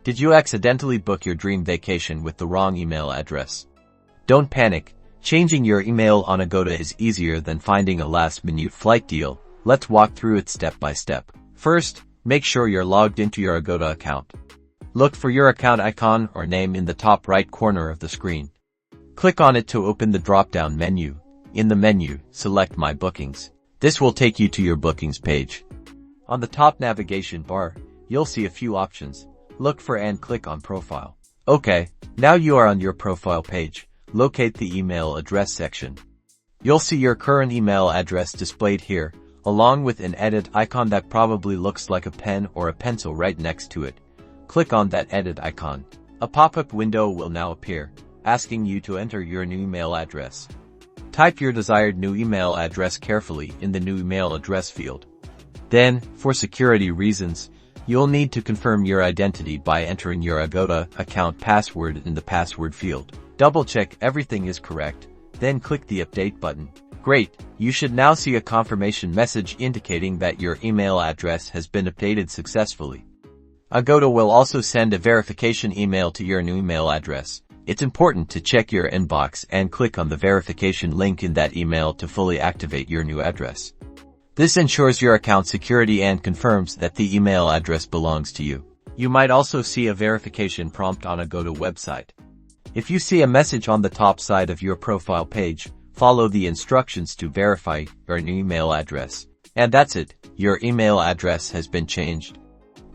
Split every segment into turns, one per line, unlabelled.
Did you accidentally book your dream vacation with the wrong email address? Don't panic. Changing your email on Agoda is easier than finding a last-minute flight deal. Let's walk through it step by step. First, make sure you're logged into your Agoda account. Look for your account icon or name in the top right corner of the screen. Click on it to open the drop-down menu. In the menu, select My Bookings. This will take you to your bookings page. On the top navigation bar, you'll see a few options. Look for and click on Profile. Okay, now you are on your profile page. Locate the email address section. You'll see your current email address displayed here, along with an edit icon that probably looks like a pen or a pencil right next to it. Click on that edit icon. A pop-up window will now appear, asking you to enter your new email address. Type your desired new email address carefully in the new email address field. Then, for security reasons, you'll need to confirm your identity by entering your Agoda account password in the password field. Double-check everything is correct, then click the Update button. Great, you should now see a confirmation message indicating that your email address has been updated successfully. Agoda will also send a verification email to your new email address. It's important to check your inbox and click on the verification link in that email to fully activate your new address. This ensures your account security and confirms that the email address belongs to you. You might also see a verification prompt on Agoda website. If you see a message on the top side of your profile page, follow the instructions to verify your new email address. And that's it, your email address has been changed.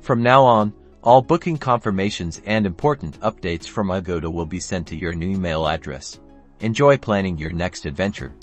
From now on, all booking confirmations and important updates from Agoda will be sent to your new email address. Enjoy planning your next adventure.